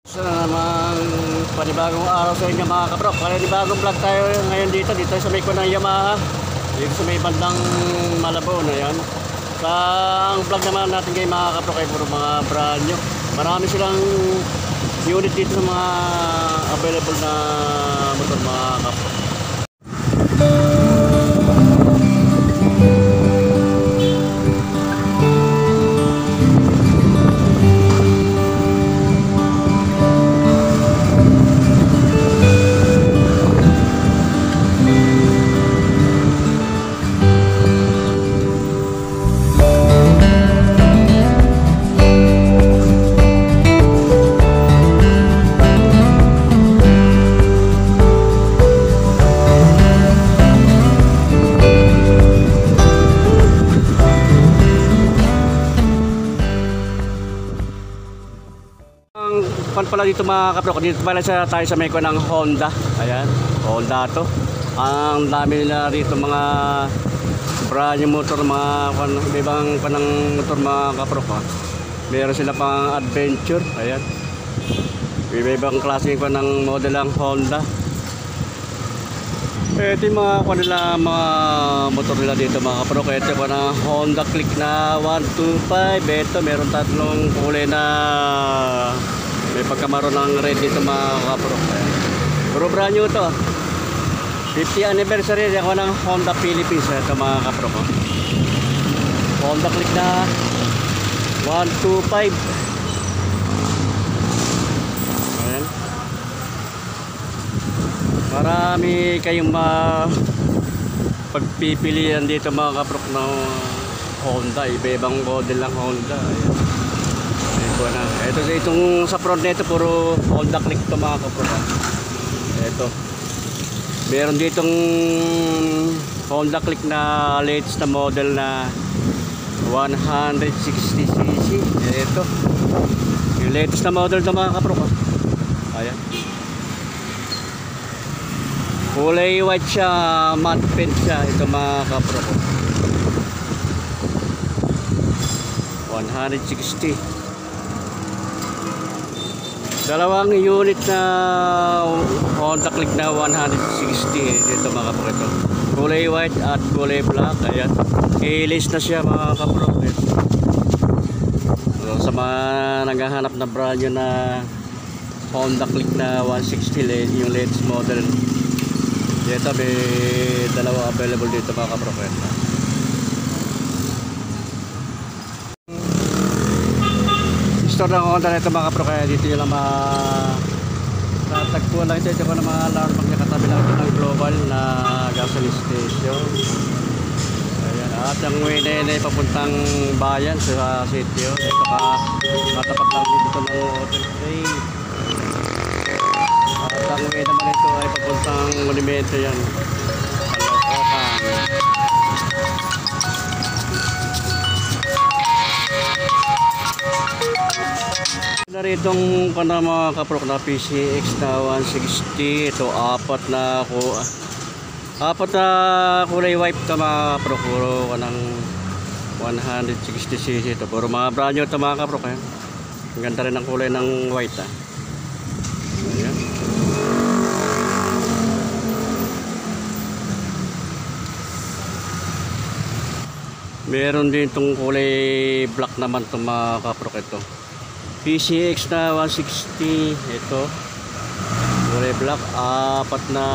Sa namang panibagong araw sa inyo mga kabrok. Panibagong vlog tayo ngayon dito sa may kunang Yamaha. Dito sa may bandang Malabo na yan. Sa ang vlog naman natin ngayon mga kabrok ay puro mga brand new. Marami silang unit dito sa mga available na motor mga kabrok. Pan pala dito mga kabrok, dito pala tayo sa may ng Honda. Ayan, Honda to. Ang dami nila dito mga brand new motor, mga ibang panang motor mga kabrok. Meron sila pang adventure. Ayan, ibang klase ng model ang Honda. Ito yung mga mga motor nila dito mga kabrok. Ito yung Honda Click na 125. Ito meron tatlong kulay na may pagkamaro ng red dito mga kabrok. Puro brand new to. 50 anniversary ako ng Honda Philippines. Ito mga kabrok. Honda Click na 125. Ayan. Marami kayong pagpipilian dito mga kabrok ng Honda. Iba-ibang model ng Honda. Ayan. Ito itong sa front nito puro Honda Click to mga kabrok. Ito. Meron ditong Honda Click na latest na model na 160cc. Ito. Yung latest na model to mga kabrok. Ayan. Kulay white siya, matte paint siya. Ito mga kabrok. 160. Dalawang unit na Honda Click na 160 dito mga kabrok. Ito kulay white at kulay black. Ayan, keyless na siya mga kabrok. So, sa mga naghahanap na brand new na Honda Click na 160 yung latest model dito, may dalawa available dito mga kabrok. Store ng Honda na ito mga kabrok, kaya dito nyo lang natagpuan lang ito ko ng mga landmark na katabi lang ito ng Global na gasoline station. Ayan, at ang way na yun ay papuntang bayan sa sitio. Ito katapat lang dito ng Hotel Train. At ang way naman ito ay papuntang monumento yan, Caloocan. Naritong mga kaprok na PCX na 160. Ito apat na kulay white to mga kaprok. Puro kanang 160cc. Ito puro mga brand new to mga kaprok. Ang ganda rin ang kulay ng white. Ayan. Meron din itong kulay black naman to mga kaprok. Ito PCX na 160. Ito kulay black, apat na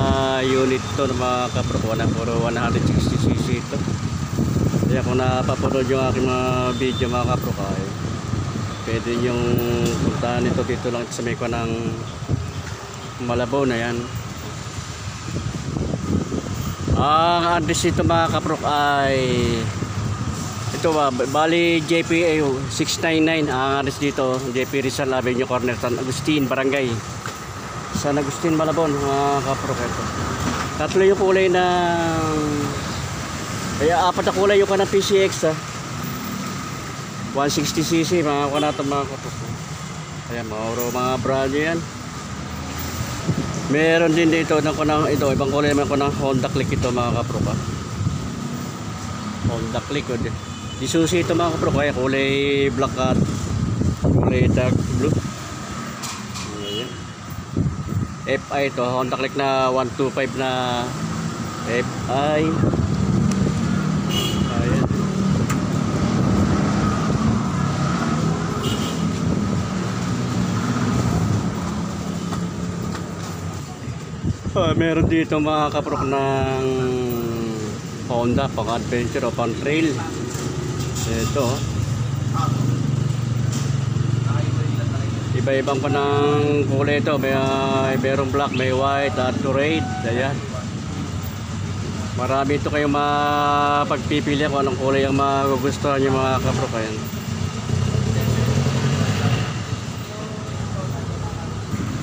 unit to ng mga kaprok. Puro 160cc ito. Kaya kung napapanood yung aking mga video mga kaprok, pwede yung puntahan ito dito lang sa may ng Malabo na yan. Ang address ito mga kaprok ay ito bali JPA 699 ang address dito, JP Rizal Avenue Corner, San Agustin Barangay, San Agustin Malabon mga kaprok. Ito tatlo yung kulay na kaya apat na kulay yung kanang PCX 160cc mga kanatong mga kaprok. Ayan mga brand new yan. Meron din dito ng ito ibang kulay naman ko ng Honda Click ito mga kaprok. Honda Click Isusi ito mga kapro, kaya kulay black at kulay dark blue. FI to, Honda Click na 125 na FI. Ayan. Meron dito mga kaprok ng Honda pang adventure o pang trail. Ito. Iba-ibang pa ng kulay ito. Merong black, may white at red. Ayan. Marami ito kayong mapagpipili kung anong kulay ang magugustuhan nyo mga kaprok. Ayan.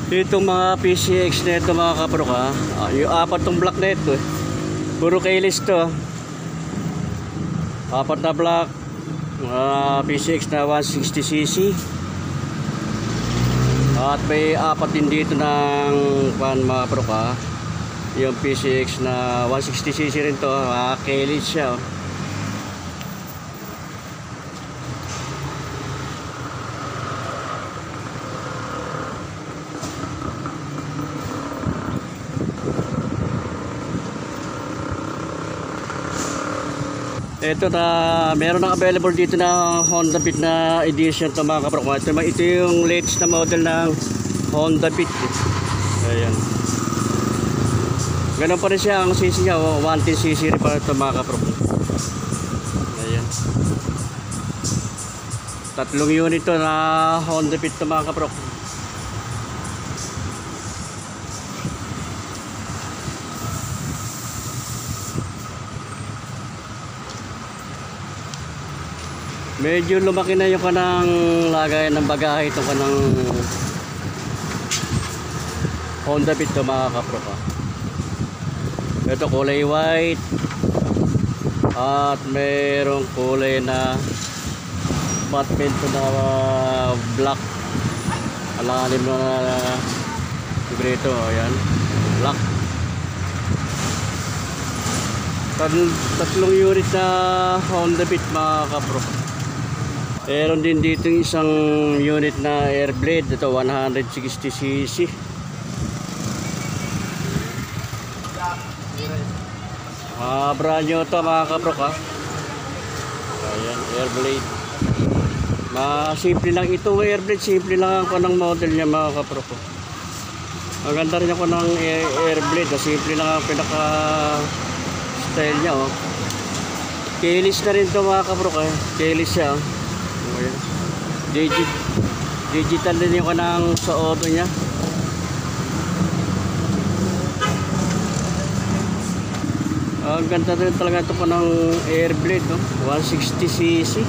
Itong mga PCX na ito mga kaprok ha. Yung apat tong black na ito puro keyless to. Apat na black PCX na 160cc. At may apat din dito ng mga kaprok ha. Yung PCX na 160cc rin to. Keyless siya. Ito na meron ng available dito na Honda Beat na edition to mga kaprok. Ito yung latest na model ng Honda Beat. Ayan. Ganun pa rin siya ang cc niya. 110cc rin pa ito mga kaprok. Ayan. 3 unit to na Honda Beat to mga kaprok. Medyo lumaki na yung kanang lagay ng bagahe itong kanang Honda Beat to mga kaprok. Ito kulay white at mayroong kulay na batman to na black. Alalim na librito. Ayan, black. 3 unit na Honda Beat mga kaprok. Meron din dito isang unit na Airblade. Ito 160cc. Brand new to mga kaprok ha. Ayan, Airblade. Simple lang ito Airblade. Simple lang ang kanang model niya mga kaprok. Ang ganda rin ako ng Airblade. Simple lang ang pinaka style niya oh. Keyless na rin to mga kaprok eh. Keyless siya oh. Digital din yung kanang sa auto niya. Ang ganda rin talaga ito po ng Airblade no? 160cc.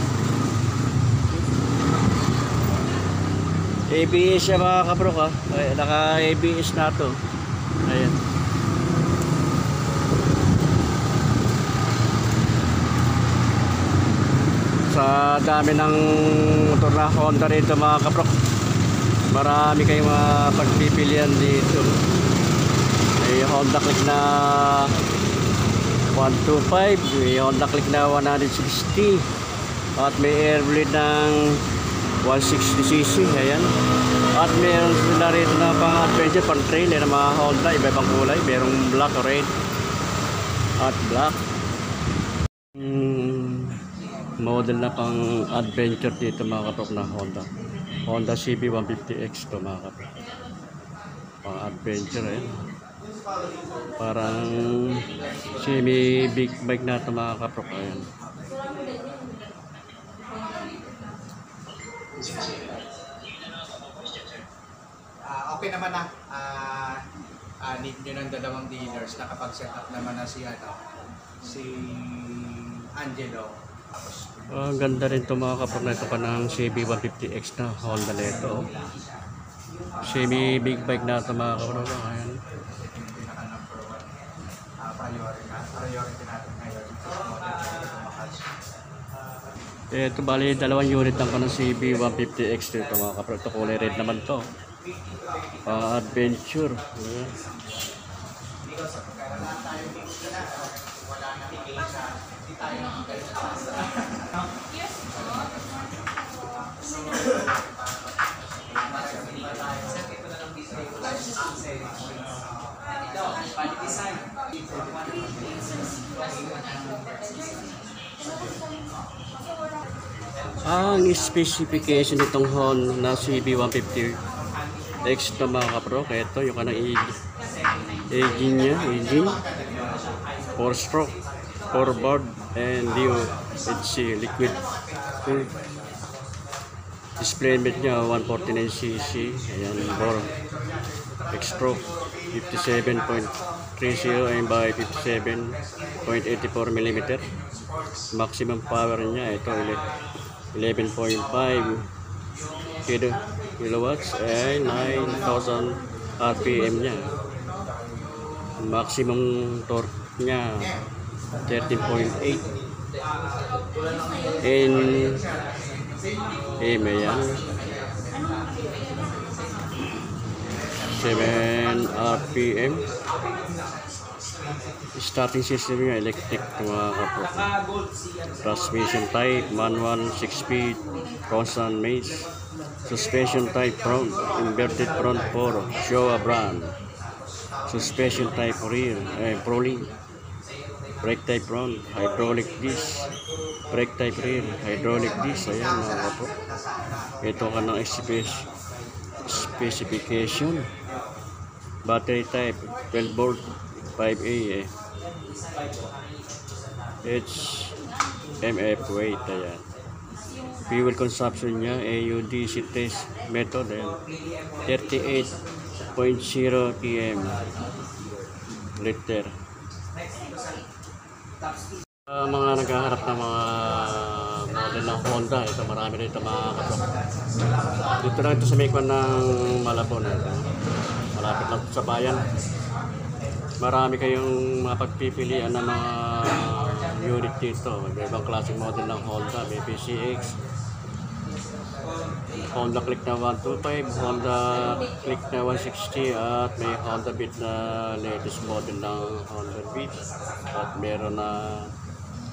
ABS siya mga kaprok ha. Naka ABS na to. Ayan. Sa dami ng motor na Honda rito mga kaprok, marami kayong mapagpipilian dito. May Honda Click na 125, may Honda Click na 160 at may Airblade ng 160cc. Ayan. At meron sila rito na pang adventure, pang trail na mga Honda, iba-ibang kulay. Merong black, red at black. Model na pang adventure dito mga kaprok na Honda CB 150X to mga kaprok. Pang adventure eh. Parang semi big bike na ito mga kaprok. Ayan. Okay naman na. Need nyo ng dalawang dealers. Nakapag-set up naman na si Angelo. Ang ganda rin ito mga kaprok na ito pa ng CB 150X na Honda Leto. Semi big bike na ito mga kaprok. Ayan. Priority natin ngayon. Ito bali dalawang unit lang pa ng CB 150X dito mga kaprok. Ito kulay red naman to. Adventure. Ayan. Yes. Ang specification nitong Honda CB150 X na mga kapro, ito yung kanang engine niya, 4-stroke, 4-board, and DOHC liquid cooled. Displacement niya 149cc, ayan, 4 X-stroke, 57.30 and by 57.84 mm. Maximum power niya ito 11.5 kilowatts and 9,000 RPM niya. Maximum torque niya 13.8 Nm, ayan, 7 RPM. Starting system niya electric mga kapro. Transmission type manual, 6-speed, constant maze. Suspension type front, inverted front for Showa brand. Suspension type rear, Prolink. Brake type front, hydraulic disc. Brake type rear, hydraulic disc. Ayan mga kapro. Ito ka ng specification. Battery type 12 volt 5A HMF weight. Ayan. Fuel consumption niya AUDC test method 38.0 km liter. Mga naghaharap ng mga model ng Honda, ito marami rito mga kapro. Dito lang ito sa Mekwan ng Malabon, malapit lang sa bayan. Marami kayong mapagpipilian ng mga unit dito. May ibang klaseng model ng Honda, may PCX, Honda Click na 125, Honda Click na 160, at may Honda Beat na latest model ng Honda Beat, at meron na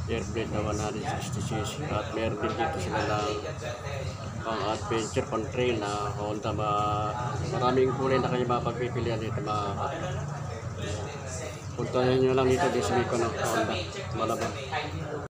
Airblade na 160cc, at meron din dito sila ng pang adventure, pang trail na Honda. Maraming kulay na kayo mapagpipilian dito mga kapatid. Puntahan nyo lang dito sa Mekwan ng Honda Malabon.